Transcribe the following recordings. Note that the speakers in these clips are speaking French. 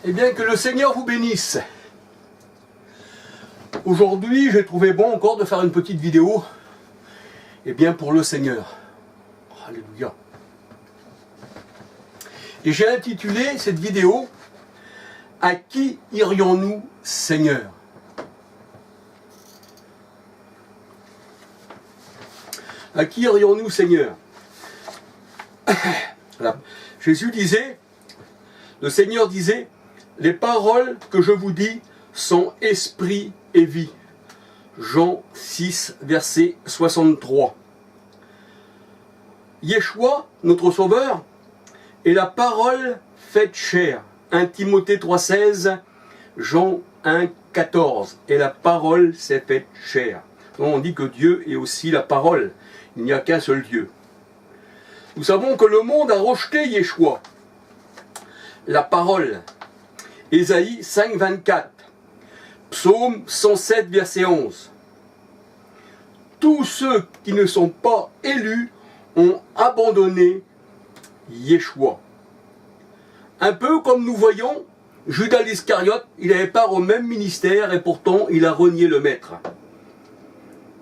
Eh bien, que le Seigneur vous bénisse. Aujourd'hui, j'ai trouvé bon encore de faire une petite vidéo, eh bien, pour le Seigneur. Alléluia. Et j'ai intitulé cette vidéo « À qui irions-nous, Seigneur ?» À qui irions-nous, Seigneur? Voilà. Jésus disait, le Seigneur disait, « Les paroles que je vous dis sont esprit et vie. » Jean 6, verset 63. Yeshua, notre Sauveur, est la parole faite chair. 1 Timothée 3,16, Jean 1, 14. Et la parole s'est faite chair. Donc on dit que Dieu est aussi la parole. Il n'y a qu'un seul Dieu. Nous savons que le monde a rejeté Yeshua. La parole. Ésaïe 5, 24. Psaume 107, verset 11. Tous ceux qui ne sont pas élus ont abandonné Yeshua. Un peu comme nous voyons, Judas l'Iscariote, il avait part au même ministère et pourtant il a renié le maître.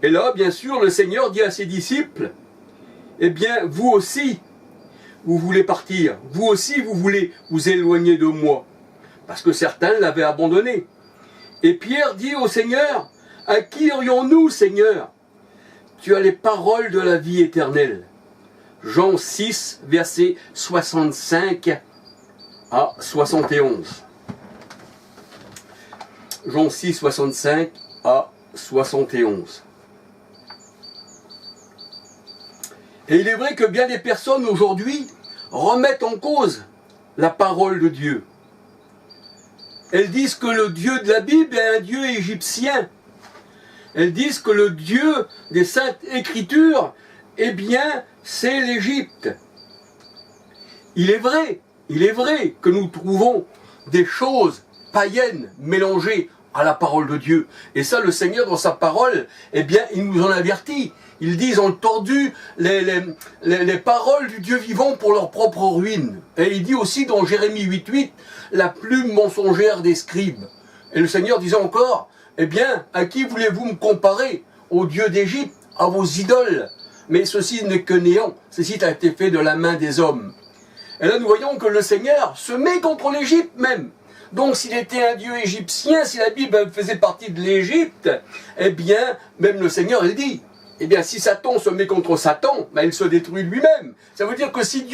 Et là, bien sûr, le Seigneur dit à ses disciples, eh bien, vous aussi, vous voulez partir. Vous aussi, vous voulez vous éloigner de moi. Parce que certains l'avaient abandonné. Et Pierre dit au Seigneur, à qui irions-nous, Seigneur? Tu as les paroles de la vie éternelle. Jean 6, verset 65 à 71. Jean 6, 65 à 71. Et il est vrai que bien des personnes aujourd'hui remettent en cause la parole de Dieu. Elles disent que le Dieu de la Bible est un Dieu égyptien. Elles disent que le Dieu des Saintes Écritures, eh bien, c'est l'Égypte. Il est vrai que nous trouvons des choses païennes mélangées à la parole de Dieu. Et ça, le Seigneur, dans sa parole, eh bien, il nous en avertit. Ils disent, ont tordu les paroles du Dieu vivant pour leur propre ruine. Et il dit aussi dans Jérémie 8.8, la plume mensongère des scribes. Et le Seigneur disait encore, eh bien, à qui voulez-vous me comparer? Au Dieu d'Égypte, à vos idoles. Mais ceci n'est que néant, ceci a été fait de la main des hommes. Et là, nous voyons que le Seigneur se met contre l'Égypte même. Donc, s'il était un Dieu égyptien, si la Bible faisait partie de l'Égypte, eh bien, même le Seigneur, il dit, eh bien, si Satan se met contre Satan, ben, il se détruit lui-même. Ça veut dire que si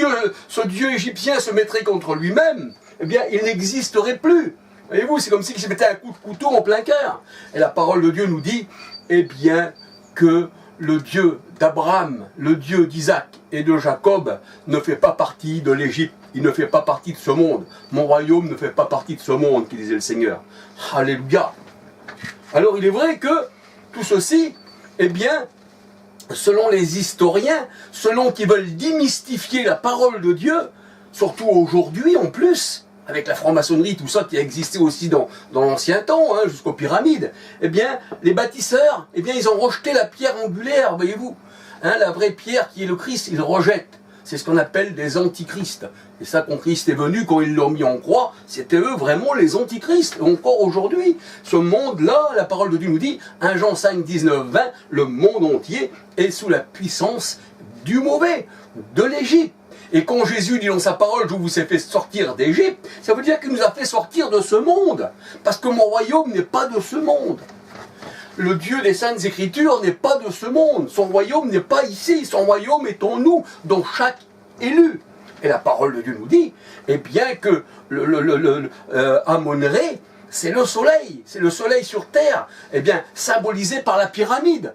ce Dieu égyptien se mettrait contre lui-même, eh bien, il n'existerait plus. Voyez-vous, c'est comme s'il se mettait un coup de couteau en plein cœur. Et la parole de Dieu nous dit, eh bien, que le Dieu d'Abraham, le Dieu d'Isaac et de Jacob ne fait pas partie de l'Égypte. Il ne fait pas partie de ce monde. Mon royaume ne fait pas partie de ce monde, qui disait le Seigneur. Alléluia. Alors, il est vrai que tout ceci, eh bien, selon les historiens, selon qui veulent démystifier la parole de Dieu, surtout aujourd'hui en plus, avec la franc-maçonnerie, tout ça qui a existé aussi dans l'ancien temps, hein, jusqu'aux pyramides, eh bien, les bâtisseurs, eh bien, ils ont rejeté la pierre angulaire, voyez-vous. Hein, la vraie pierre qui est le Christ, ils rejettent. C'est ce qu'on appelle des antichrists. Et ça, quand Christ est venu, quand ils l'ont mis en croix, c'était eux vraiment les antichrists. Et encore aujourd'hui, ce monde-là, la parole de Dieu nous dit, 1 Jean 5, 19, 20, le monde entier est sous la puissance du mauvais, de l'Égypte. Et quand Jésus dit dans sa parole, je vous ai fait sortir d'Égypte, ça veut dire qu'il nous a fait sortir de ce monde. Parce que mon royaume n'est pas de ce monde. Le Dieu des Saintes Écritures n'est pas de ce monde. Son royaume n'est pas ici. Son royaume est en nous, dans chaque élu. Et la parole de Dieu nous dit, eh bien que Amon-Ré, c'est le soleil sur terre, eh bien symbolisé par la pyramide.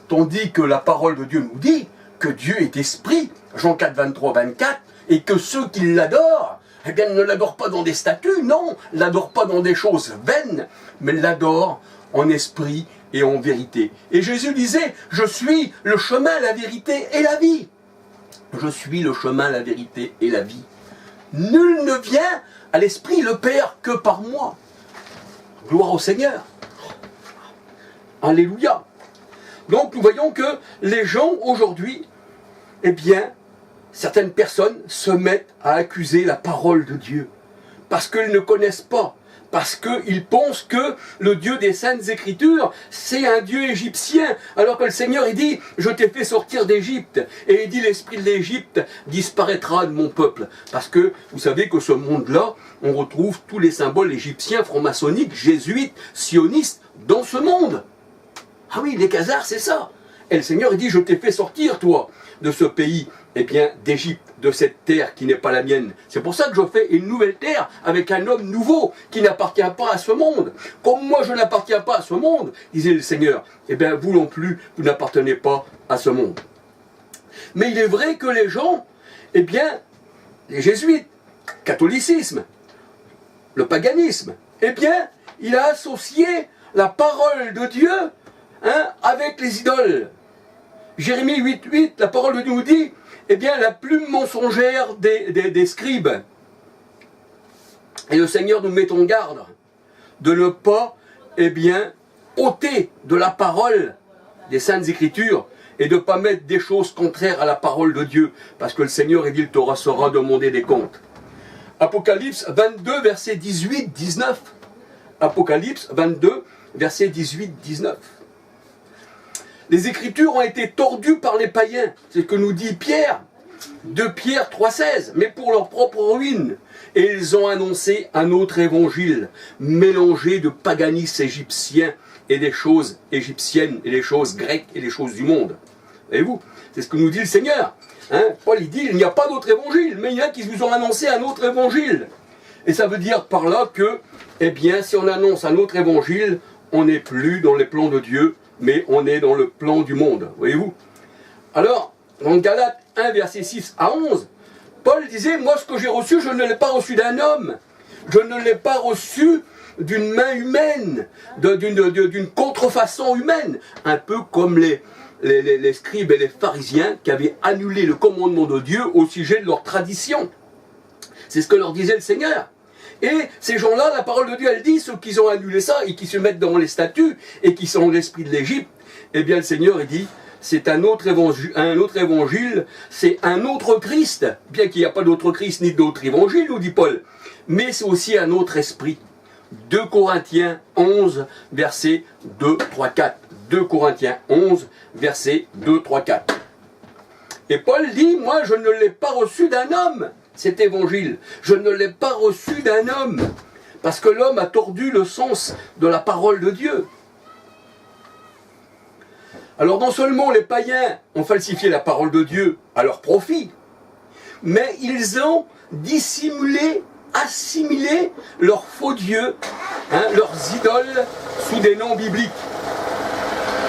Tandis que la parole de Dieu nous dit que Dieu est esprit, Jean 4, 23, 24, et que ceux qui l'adorent, eh bien ne l'adorent pas dans des statues, non, ne l'adorent pas dans des choses vaines, mais l'adorent en esprit et en vérité. Et Jésus disait, je suis le chemin, la vérité et la vie. Je suis le chemin, la vérité et la vie. Nul ne vient à l'Esprit le Père que par moi. Gloire au Seigneur. Alléluia. Donc nous voyons que les gens aujourd'hui, eh bien, certaines personnes se mettent à accuser la parole de Dieu. parce qu'ils ne connaissent pas. Parce qu'ils pensent que le Dieu des Saintes Écritures, c'est un Dieu égyptien. Alors que le Seigneur, il dit, je t'ai fait sortir d'Égypte. Et il dit, l'esprit de l'Égypte disparaîtra de mon peuple. Parce que vous savez que ce monde-là, on retrouve tous les symboles égyptiens, franc-maçonniques, jésuites, sionistes, dans ce monde. Ah oui, les Khazars, c'est ça. Et le Seigneur, il dit, je t'ai fait sortir, toi, de ce pays, eh bien, d'Égypte, de cette terre qui n'est pas la mienne. C'est pour ça que je fais une nouvelle terre avec un homme nouveau qui n'appartient pas à ce monde. Comme moi, je n'appartiens pas à ce monde, disait le Seigneur, eh bien, vous non plus, vous n'appartenez pas à ce monde. Mais il est vrai que les gens, eh bien, les jésuites, catholicisme, le paganisme, eh bien, il a associé la parole de Dieu avec les idoles. Jérémie 8.8, la parole de Dieu nous dit, eh bien, la plume mensongère des scribes. Et le Seigneur nous met en garde de ne pas, eh bien, ôter de la parole des Saintes Écritures et de ne pas mettre des choses contraires à la parole de Dieu. Parce que le Seigneur, il dit, il te sera demandé des comptes. Apocalypse 22, versets 18-19. Apocalypse 22, versets 18-19. Les Écritures ont été tordues par les païens. C'est ce que nous dit Pierre, 2 Pierre 3,16, mais pour leur propre ruine. Et ils ont annoncé un autre évangile, mélangé de paganisme égyptien et des choses égyptiennes, et des choses grecques et des choses du monde. Voyez-vous, c'est ce que nous dit le Seigneur. Paul, il dit, il n'y a pas d'autre évangile, mais il y en a qui vous ont annoncé un autre évangile. Et ça veut dire par là que, eh bien, si on annonce un autre évangile, on n'est plus dans les plans de Dieu, mais on est dans le plan du monde, voyez-vous. Alors, dans Galates 1, versets 6 à 11, Paul disait, moi ce que j'ai reçu, je ne l'ai pas reçu d'un homme, je ne l'ai pas reçu d'une main humaine, d'une contrefaçon humaine, un peu comme les scribes et les pharisiens qui avaient annulé le commandement de Dieu au sujet de leur tradition. C'est ce que leur disait le Seigneur. Et ces gens-là, la parole de Dieu, elle dit, ceux qui ont annulé ça et qui se mettent dans les statuts et qui sont l'esprit de l'Égypte, eh bien le Seigneur, il dit, c'est un autre évangile, c'est un autre Christ, bien qu'il n'y a pas d'autre Christ ni d'autre évangile, nous dit Paul, mais c'est aussi un autre esprit. 2 Corinthiens 11, versets 2, 3, 4. 2 Corinthiens 11, versets 2, 3, 4. Et Paul dit, moi je ne l'ai pas reçu d'un homme, cet évangile. Je ne l'ai pas reçu d'un homme, parce que l'homme a tordu le sens de la parole de Dieu. Alors non seulement les païens ont falsifié la parole de Dieu à leur profit, mais ils ont dissimulé, assimilé leurs faux dieux, leurs idoles sous des noms bibliques.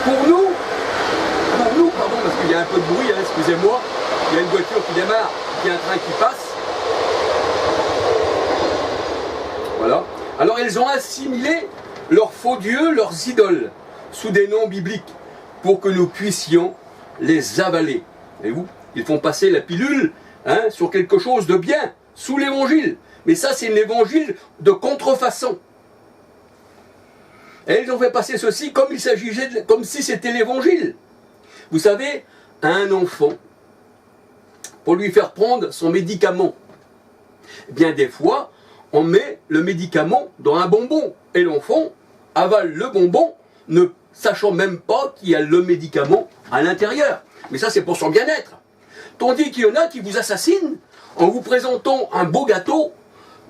Pour nous, pardon, parce qu'il y a un peu de bruit, excusez-moi, il y a une voiture qui démarre, il y a un train qui passe. Voilà. Alors ils ont assimilé leurs faux dieux, leurs idoles, sous des noms bibliques, pour que nous puissions les avaler. Voyez-vous, ils font passer la pilule sur quelque chose de bien, sous l'évangile. Mais ça, c'est un évangile de contrefaçon. Et ils ont fait passer ceci comme il s'agissait, comme si c'était l'évangile. Vous savez, un enfant, pour lui faire prendre son médicament, eh bien des fois, on met le médicament dans un bonbon. Et l'enfant avale le bonbon, ne sachant même pas qu'il y a le médicament à l'intérieur. Mais ça, c'est pour son bien-être. Tandis qu'il y en a qui vous assassinent en vous présentant un beau gâteau,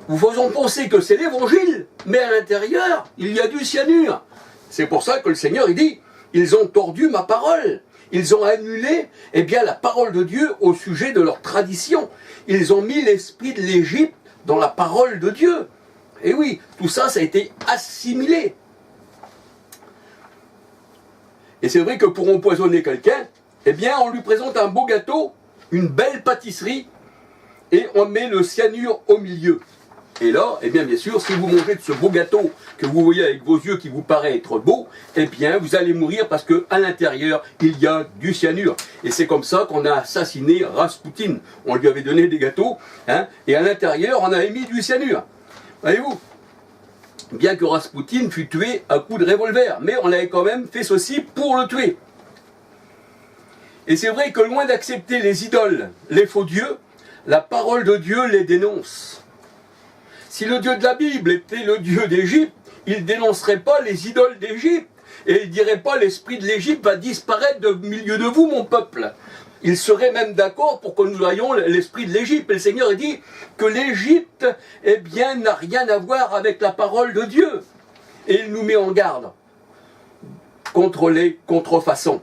vous faisant penser que c'est l'évangile, mais à l'intérieur, il y a du cyanure. C'est pour ça que le Seigneur, il dit, ils ont tordu ma parole. Ils ont annulé, eh bien, la parole de Dieu au sujet de leur tradition. Ils ont mis l'esprit de l'Égypte dans la parole de Dieu. Et oui, tout ça, ça a été assimilé. Et c'est vrai que pour empoisonner quelqu'un, eh bien, on lui présente un beau gâteau, une belle pâtisserie, et on met le cyanure au milieu. Et là, eh bien sûr, si vous mangez de ce beau gâteau que vous voyez avec vos yeux qui vous paraît être beau, eh bien, vous allez mourir parce qu'à l'intérieur, il y a du cyanure. Et c'est comme ça qu'on a assassiné Raspoutine. On lui avait donné des gâteaux, et à l'intérieur, on avait mis du cyanure. Voyez-vous, bien que Raspoutine fût tué à coups de revolver, mais on avait quand même fait ceci pour le tuer. Et c'est vrai que loin d'accepter les idoles, les faux dieux, la parole de Dieu les dénonce. Si le Dieu de la Bible était le Dieu d'Égypte, il ne dénoncerait pas les idoles d'Égypte. Et il ne dirait pas l'esprit de l'Égypte va disparaître du milieu de vous, mon peuple. Il serait même d'accord pour que nous ayons l'esprit de l'Égypte. Et le Seigneur a dit que l'Égypte, eh bien, n'a rien à voir avec la parole de Dieu. Et il nous met en garde contre les contrefaçons.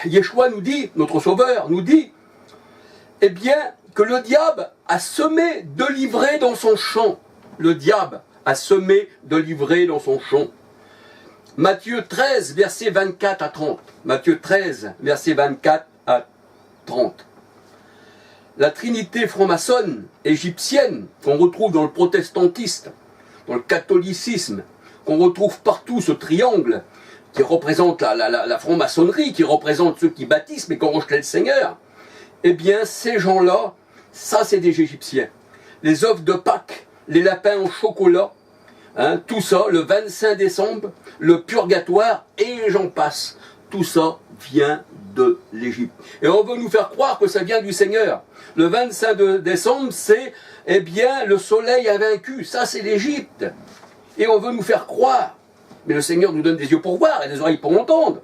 Yeshua nous dit, notre Sauveur nous dit, eh bien, que le diable a semé de l'ivraie dans son champ. Le diable a semé de l'ivraie dans son champ. Matthieu 13, versets 24 à 30. Matthieu 13, versets 24 à 30. La trinité franc-maçonne égyptienne, qu'on retrouve dans le protestantisme, dans le catholicisme, qu'on retrouve partout, ce triangle, qui représente la franc-maçonnerie, qui représente ceux qui baptisent, mais qui ont rejeté le Seigneur, eh bien, ces gens-là, ça, c'est des Égyptiens. Les œufs de Pâques, les lapins au chocolat, hein, tout ça, le 25 décembre, le purgatoire, et j'en passe. Tout ça vient de l'Égypte. Et on veut nous faire croire que ça vient du Seigneur. Le 25 décembre, c'est, eh bien, le soleil a vaincu. Ça, c'est l'Égypte. Et on veut nous faire croire. Mais le Seigneur nous donne des yeux pour voir et des oreilles pour entendre.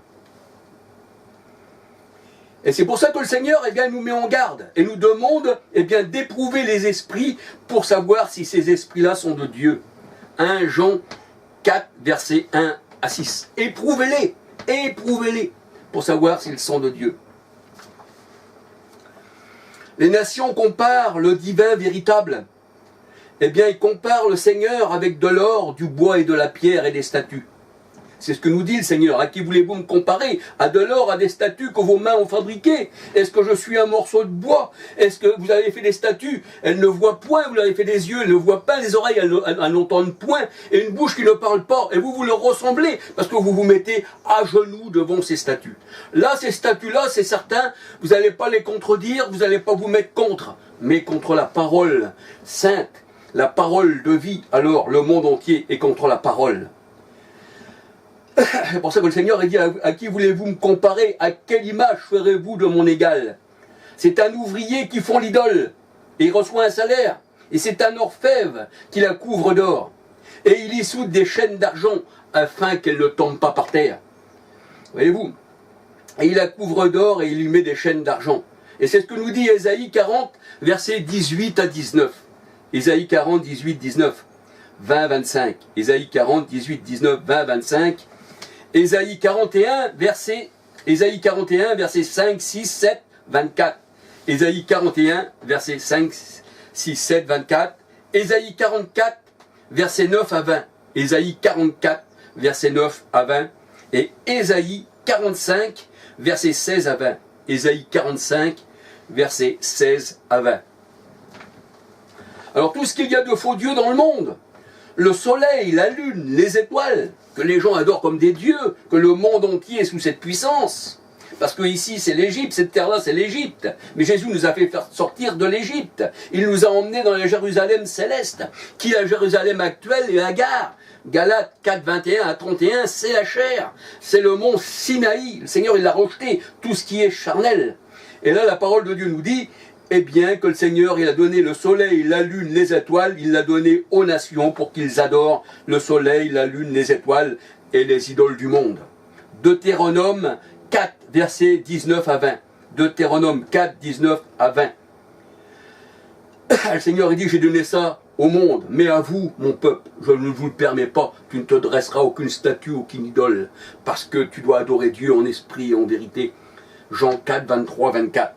Et c'est pour ça que le Seigneur, eh bien, nous met en garde et nous demande, eh bien, d'éprouver les esprits pour savoir si ces esprits-là sont de Dieu. 1 Jean 4, versets 1 à 6. Éprouvez-les, éprouvez-les, pour savoir s'ils sont de Dieu. Les nations comparent le divin véritable. Eh bien, ils comparent le Seigneur avec de l'or, du bois et de la pierre et des statues. C'est ce que nous dit le Seigneur. À qui voulez-vous me comparer? À de l'or, à des statues que vos mains ont fabriquées? Est-ce que je suis un morceau de bois? Est-ce que vous avez fait des statues? Elles ne voient point. Vous avez fait des yeux, elles ne voient pas. Les oreilles, elles n'entendent point. Et une bouche qui ne parle pas. Et vous leur ressemblez parce que vous vous mettez à genoux devant ces statues. Là, ces statues-là, c'est certain, vous n'allez pas les contredire, vous n'allez pas vous mettre contre, mais contre la parole sainte, la parole de vie. Alors, le monde entier est contre la parole. C'est pour ça que le Seigneur a dit, à qui voulez-vous me comparer? À quelle image ferez-vous de mon égal? C'est un ouvrier qui fond l'idole, et il reçoit un salaire. Et c'est un orfèvre qui la couvre d'or. Et il y soude des chaînes d'argent, afin qu'elle ne tombe pas par terre. Voyez-vous? Et il la couvre d'or, et il lui met des chaînes d'argent. Et c'est ce que nous dit Ésaïe 40, versets 18 à 19. Ésaïe 40, 18, 19. 20, 25. Ésaïe 40, 18, 19, 20, 25. Ésaïe 41, verset 5, 6, 7, 24. Ésaïe 41, verset 5, 6, 7, 24. Ésaïe 44, verset 9 à 20. Ésaïe 44, verset 9 à 20. Et Ésaïe 45, verset 16 à 20. Ésaïe 45, verset 16 à 20. Alors tout ce qu'il y a de faux dieux dans le monde, le soleil, la lune, les étoiles, que les gens adorent comme des dieux, que le monde entier est sous cette puissance. Parce que ici c'est l'Égypte, cette terre-là c'est l'Égypte. Mais Jésus nous a fait faire sortir de l'Égypte. Il nous a emmenés dans la Jérusalem céleste, qui est la Jérusalem actuelle et Agar. Galates 4, 21 à 31, c'est la chair. C'est le mont Sinaï. Le Seigneur il l'a rejeté, tout ce qui est charnel. Et là la parole de Dieu nous dit, eh bien que le Seigneur il a donné le soleil, la lune, les étoiles, il l'a donné aux nations pour qu'ils adorent le soleil, la lune, les étoiles et les idoles du monde. Deutéronome 4, versets 19 à 20. Deutéronome 4, 19 à 20. Le Seigneur il dit, j'ai donné ça au monde, mais à vous, mon peuple, je ne vous le permets pas, tu ne te dresseras aucune statue, aucune idole, parce que tu dois adorer Dieu en esprit et en vérité. Jean 4, 23, 24.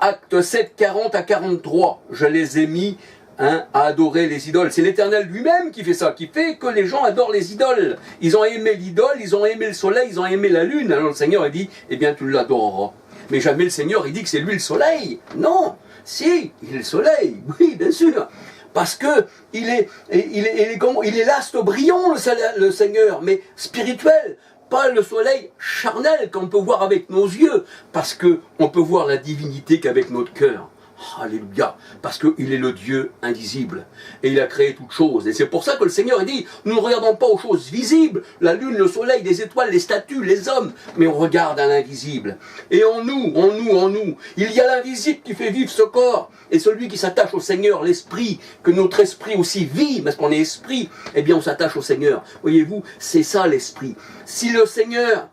Acte 7, 40 à 43, je les ai mis à adorer les idoles. C'est l'Éternel lui-même qui fait ça, qui fait que les gens adorent les idoles. Ils ont aimé l'idole, ils ont aimé le soleil, ils ont aimé la lune. Alors le Seigneur a dit, eh bien tu l'adoreras. Mais jamais le Seigneur il dit que c'est lui le soleil. Non, si, il est le soleil, oui bien sûr. Parce que il est l'astre brillant le Seigneur, mais spirituel. Pas le soleil charnel qu'on peut voir avec nos yeux, parce qu'on peut voir la divinité qu'avec notre cœur. Alléluia. Parce qu'il est le Dieu invisible. Et il a créé toutes choses. Et c'est pour ça que le Seigneur dit, nous ne regardons pas aux choses visibles, la lune, le soleil, les étoiles, les statues, les hommes, mais on regarde à l'invisible. Et en nous, il y a l'invisible qui fait vivre ce corps. Et celui qui s'attache au Seigneur, l'esprit, que notre esprit aussi vit, parce qu'on est esprit, eh bien on s'attache au Seigneur. Voyez-vous, c'est ça l'esprit. Si le Seigneur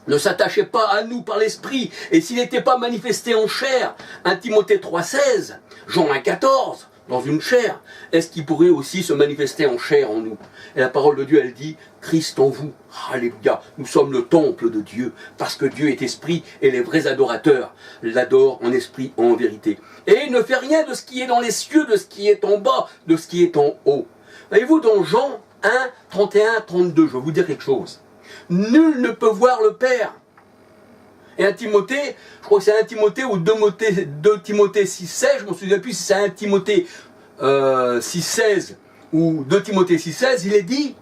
ne s'attachait pas à nous par l'esprit, et s'il n'était pas manifesté en chair, 1 Timothée 3,16, Jean 1,14, dans une chair, est-ce qu'il pourrait aussi se manifester en chair en nous? Et la parole de Dieu, elle dit, Christ en vous, alléluia, nous sommes le temple de Dieu, parce que Dieu est esprit, et les vrais adorateurs l'adorent en esprit, en vérité. Et il ne fait rien de ce qui est dans les cieux, de ce qui est en bas, de ce qui est en haut. Voyez-vous, dans Jean 1, 31, 32, je vais vous dire quelque chose. Nul ne peut voir le Père. Et 1 Timothée, je crois que c'est 1 Timothée ou 2 Timothée 6,16, je ne me souviens plus si c'est 1 Timothée 6,16 ou 2 Timothée 6,16, il est dit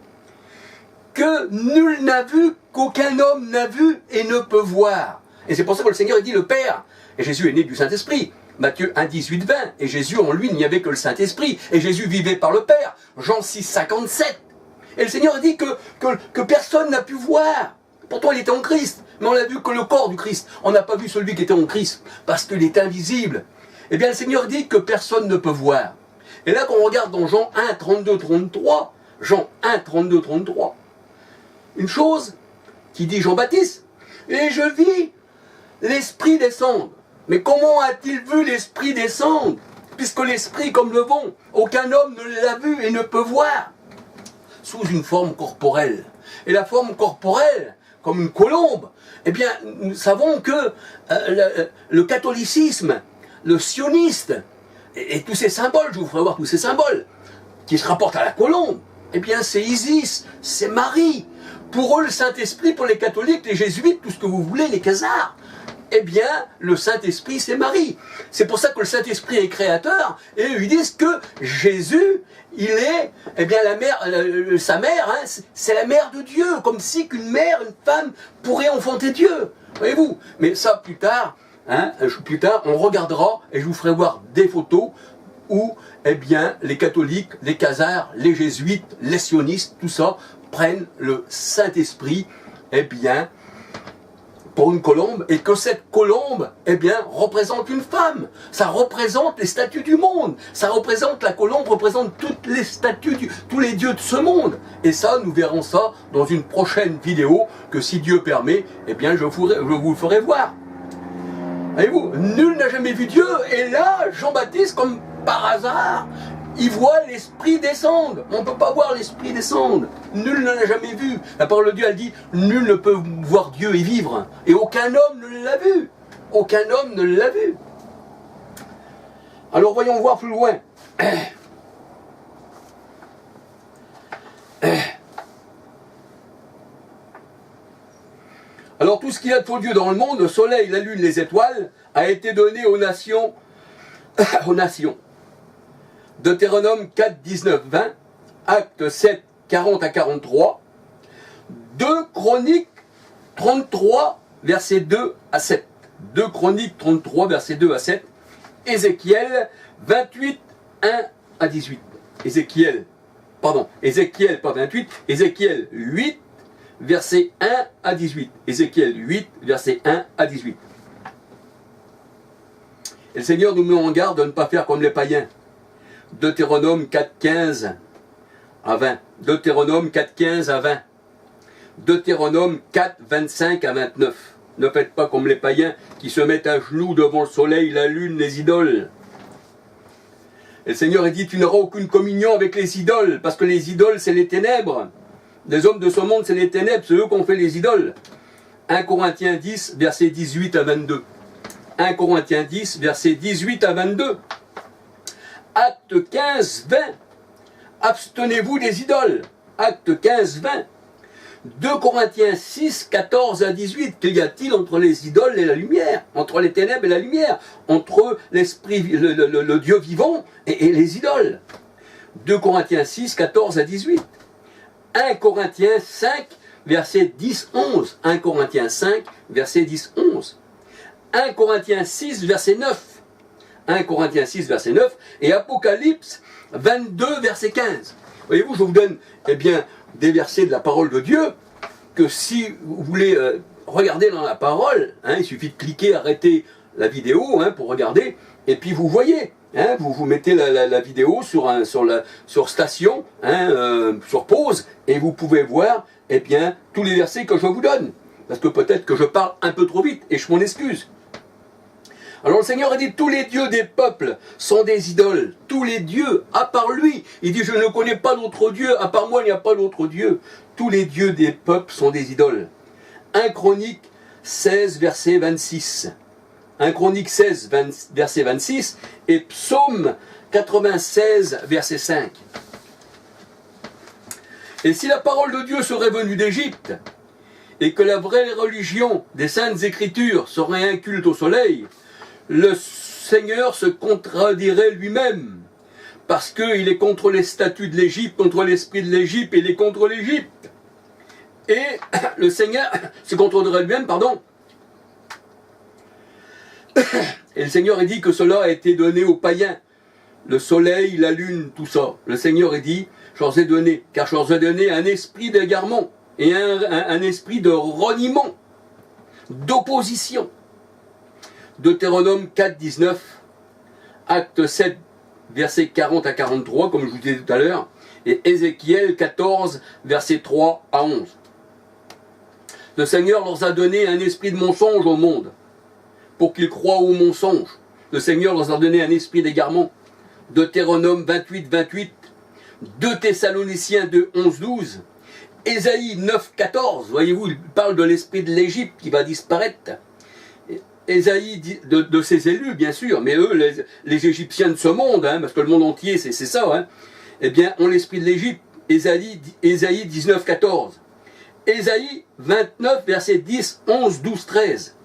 que nul n'a vu, qu'aucun homme n'a vu et ne peut voir. Et c'est pour ça que le Seigneur il dit le Père. Et Jésus est né du Saint-Esprit. Matthieu 1, 18, 20. Et Jésus, en lui, il n'y avait que le Saint-Esprit. Et Jésus vivait par le Père. Jean 6, 57. Et le Seigneur dit que personne n'a pu voir. Pourtant, il était en Christ. Mais on n'a vu que le corps du Christ. On n'a pas vu celui qui était en Christ. Parce qu'il est invisible. Eh bien, le Seigneur dit que personne ne peut voir. Et là, quand on regarde dans Jean 1, 32, 33, Jean 1, 32, 33, une chose qui dit Jean-Baptiste, et je vis l'Esprit descendre. Mais comment a-t-il vu l'Esprit descendre? Puisque l'Esprit, comme le vent, aucun homme ne l'a vu et ne peut voir. Sous une forme corporelle. Et la forme corporelle, comme une colombe, eh bien, nous savons que le catholicisme, le sioniste, et tous ces symboles, je vous ferai voir tous ces symboles, qui se rapportent à la colombe, eh bien, c'est Isis, c'est Marie. Pour eux, le Saint-Esprit, pour les catholiques, les jésuites, tout ce que vous voulez, les khazars, eh bien, le Saint-Esprit, c'est Marie. C'est pour ça que le Saint-Esprit est créateur, et eux, ils disent que Jésus, il est, eh bien, la mère, sa mère, hein, c'est la mère de Dieu, comme si qu'une mère, une femme, pourrait enfanter Dieu. Voyez-vous? Mais ça, plus tard, on regardera, et je vous ferai voir des photos où, eh bien, les catholiques, les khazars, les jésuites, les sionistes, tout ça, prennent le Saint-Esprit, eh bien, pour une colombe, et que cette colombe, eh bien, représente une femme. Ça représente les statues du monde. Ça représente, la colombe représente toutes les statues, tous les dieux de ce monde. Et ça, nous verrons ça dans une prochaine vidéo, que si Dieu permet, eh bien, je vous le ferai voir. Voyez-vous, nul n'a jamais vu Dieu, et là, Jean-Baptiste, comme par hasard, il voit l'Esprit descendre. On ne peut pas voir l'Esprit descendre. Nul ne l'a jamais vu. La parole de Dieu, elle dit, nul ne peut voir Dieu et vivre. Et aucun homme ne l'a vu. Aucun homme ne l'a vu. Alors voyons voir plus loin. Alors tout ce qu'il y a de faux Dieu dans le monde, le soleil, la lune, les étoiles, a été donné aux nations. Aux nations. Deutéronome 4, 19, 20, Acte 7, 40 à 43, 2 Chroniques 33, versets 2 à 7, 2 Chroniques 33, versets 2 à 7, Ézéchiel 28, 1 à 18, Ézéchiel, pas 28, Ézéchiel 8, versets 1 à 18, Ézéchiel 8, versets 1 à 18. Et le Seigneur nous met en garde de ne pas faire comme les païens. Deutéronome 4, 15 à 20. Deutéronome 4, 15 à 20. Deutéronome 4, 25 à 29. Ne faites pas comme les païens qui se mettent à genoux devant le soleil, la lune, les idoles. Et le Seigneur dit, tu n'auras aucune communion avec les idoles, parce que les idoles, c'est les ténèbres. Les hommes de ce monde, c'est les ténèbres, c'est eux qui ont fait les idoles. 1 Corinthiens 10, versets 18 à 22. 1 Corinthiens 10, versets 18 à 22. Acte 15, 20. Abstenez-vous des idoles. Acte 15, 20. 2 Corinthiens 6, 14 à 18. Qu'y a-t-il entre les idoles et la lumière? Entre les ténèbres et la lumière? Entre l'esprit, le Dieu vivant et les idoles? 2 Corinthiens 6, 14 à 18. 1 Corinthiens 5, verset 10, 11. 1 Corinthiens 5, verset 10, 11. 1 Corinthiens 6, verset 9. 1 Corinthiens 6, verset 9, et Apocalypse 22, verset 15. Voyez-vous, je vous donne des versets de la parole de Dieu, que si vous voulez regarder dans la parole, il suffit de cliquer, arrêter la vidéo pour regarder, et puis vous voyez. Vous mettez la vidéo sur station, sur pause, et vous pouvez voir tous les versets que je vous donne. Parce que peut-être que je parle un peu trop vite, et je m'en excuse. Alors le Seigneur a dit, tous les dieux des peuples sont des idoles. Tous les dieux, à part lui. Il dit, je ne connais pas d'autre Dieu, à part moi il n'y a pas d'autre Dieu. Tous les dieux des peuples sont des idoles. 1 Chronique 16, verset 26. 1 Chronique 16, verset 26 et Psaume 96, verset 5. Et si la parole de Dieu serait venue d'Égypte, et que la vraie religion des Saintes Écritures serait un culte au soleil, le Seigneur se contredirait lui-même, parce qu'il est contre les statuts de l'Égypte, contre l'esprit de l'Égypte, et il est contre l'Égypte. Et le Seigneur se contredirait lui-même, Et le Seigneur a dit que cela a été donné aux païens. Le soleil, la lune, tout ça. Le Seigneur a dit, je leur ai donné, car je leur ai donné un esprit d'égarement et un esprit de reniement, d'opposition. Deutéronome 4, 19, Acte 7, versets 40 à 43, comme je vous disais tout à l'heure, et Ézéchiel 14, versets 3 à 11. Le Seigneur leur a donné un esprit de mensonge au monde, pour qu'ils croient au mensonge. Le Seigneur leur a donné un esprit d'égarement. Deutéronome 28, 28, 2 Thessaloniciens 2, 11, 12, Ésaïe 9, 14, voyez-vous, il parle de l'esprit de l'Égypte qui va disparaître. Ésaïe de ses élus, bien sûr, mais eux, les Égyptiens de ce monde, parce que le monde entier, c'est ça, ont l'esprit de l'Égypte. Ésaïe 19, 14. Ésaïe 29, versets 10, 11, 12, 13.